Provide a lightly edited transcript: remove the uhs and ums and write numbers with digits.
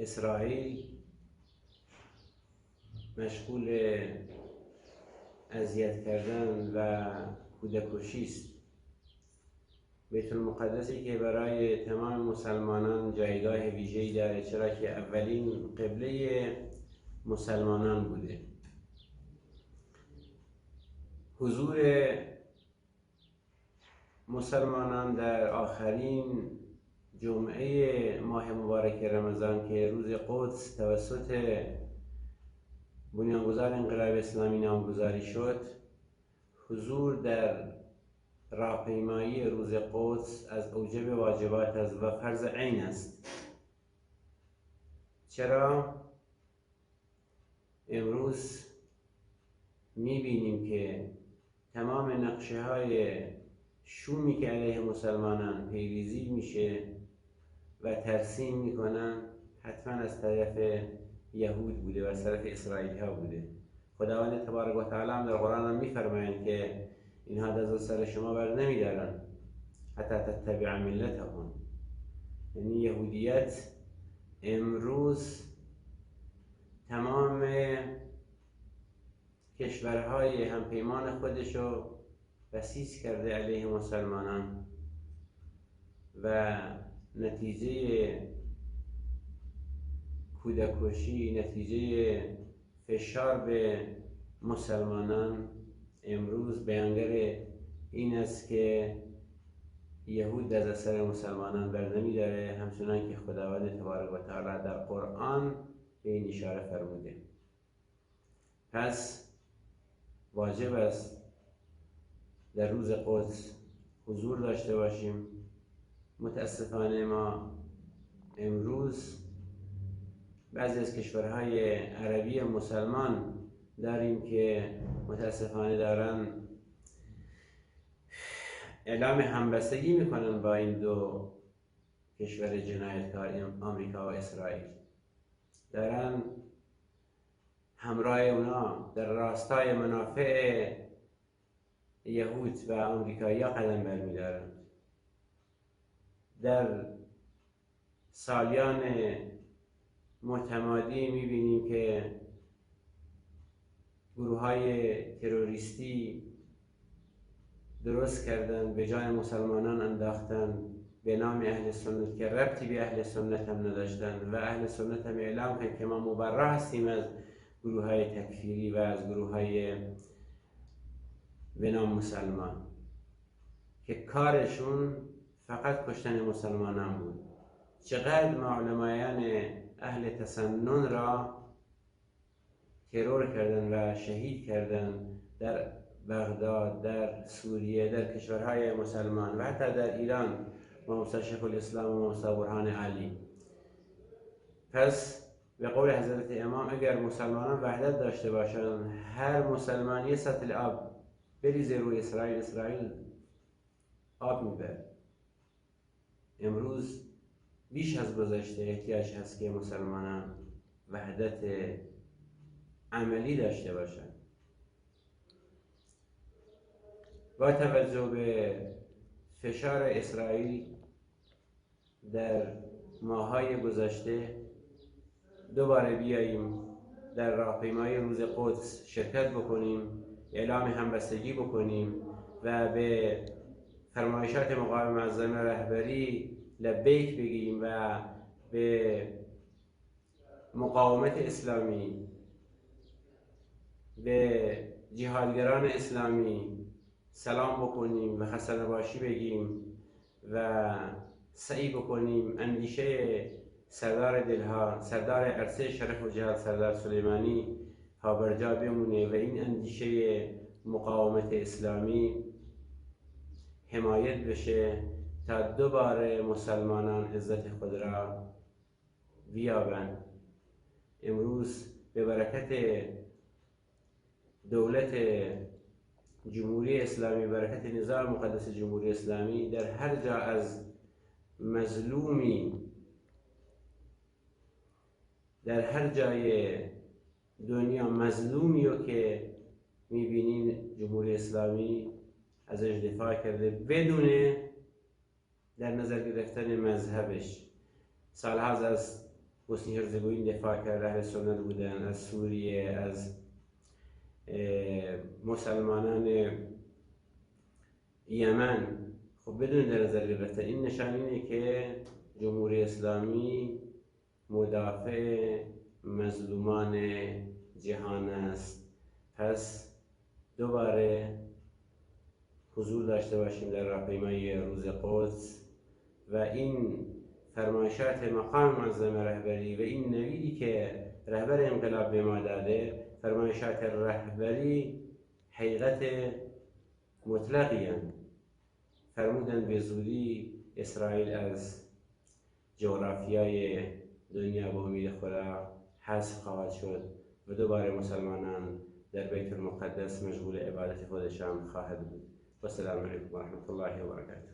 اسرائیل مشغول اذیت کردن و کودک‌کشی است. بیت المقدسی که برای تمام مسلمانان جایگاه ویژه‌ای داره، چرا که اولین قبله مسلمانان بوده. حضور مسلمانان در آخرین جمعه ماه مبارک رمضان که روز قدس توسط بنیانگذار انقلاب اسلامی نامگذاری شد، حضور در راهپیمایی روز قدس از اوجب واجبات است و فرض عین است. چرا؟ امروز می‌بینیم که تمام نقشه‌های شومی که علیه مسلمانان پیریزی میشه و ترسیم میکنن حتما از طرف یهود بوده و از طرف اسرائیلی ها بوده. خداوند تبارک و تعالی هم در قرآن هم میفرمایند که اینها دست سر شما بر نمیدارن حتی تتبع ملتهم. یعنی یهودیت امروز تمام کشورهای همپیمان خودشو بسیج کرده علیه مسلمانان و نتیجه کودک‌کشی، نتیجه فشار به مسلمانان امروز بیانگر این است که یهود دست از سر مسلمانان بر نمی‌داره، همچنان که خداوند تبارک و تعالی در قرآن به این اشاره فرموده. پس واجب است در روز قدس حضور داشته باشیم. متاسفانه ما امروز بعضی از کشورهای عربی مسلمان داریم که متاسفانه دارن اعلام همبستگی میکنن با این دو کشور جنایتکار آمریکا و اسرائیل. دارن همراه اونا در راستای منافع یهود و آمریکایی ها قدم برمیدارن. در سالیان متمادی میبینیم که گروه های تروریستی درست کردن، به جای مسلمانان انداختن به نام اهل سنت که ربطی به اهل سنت هم نداشتن و اهل سنت هم اعلام کردن که ما مبرأ هستیم از گروه های تکفیری و از گروه های به نام مسلمان که کارشون فقط کشتن مسلمانان بود. چقدر معلمان اهل تسنن را ترور کردن و شهید کردن در بغداد، در سوریه، در کشورهای مسلمان و حتی در ایران، موسی شیخ الاسلام و موسی برهان علی. پس به قول حضرت امام اگر مسلمانان وحدت داشته باشند، هر مسلمان یه سطل آب بریزه روی اسرائیل آب میبره. امروز بیش از گذشته احتیاج هست که مسلمانان وحدت عملی داشته باشند. با توجه به فشار اسرائیل در ماه‌های گذشته دوباره بیاییم در راهپیمایی روز قدس شرکت بکنیم، اعلام همبستگی بکنیم و به فرمایشات مقام معظم رهبری لبیک بگیم و به مقاومت اسلامی، به جهادگران اسلامی سلام بکنیم و خسته نباشی بگیم و سعی بکنیم اندیشه سردار دلها، سردار عرصه شرف و جهاد سردار سلیمانی پابرجا بمونه و این اندیشه مقاومت اسلامی حمایت بشه تا دوباره مسلمانان عزت خود را بیابند. امروز به برکت دولت جمهوری اسلامی، برکت نظام مقدس جمهوری اسلامی، در هر جا از مظلومی، در هر جای دنیا مظلومی رو که میبینین جمهوری اسلامی ازش دفاع کرده بدون در نظر گرفتن مذهبش. سالها از بوسنی هرزگوین دفاع کرد، اهل سنت بودن، از سوریه، از مسلمانان یمن. خب بدون در نظر گرفتن این نشان اینه که جمهوری اسلامی مدافع مظلومان جهان است. پس دوباره حضور داشته باشیم در راهپیمایی روز قدس و این فرمایشات مقام معظم رهبری و این نویدی که رهبر انقلاب به ما داده، فرمایشات رهبری حقیقت مطلقی هستند. فرمودن به زودی اسرائیل از جغرافیای دنیا به امید خدا حذف خواهد شد و دوباره مسلمانان در بیت المقدس مشغول عبادت خودشان خواهد بود. و السلام علیکم و رحمت الله و برکاته.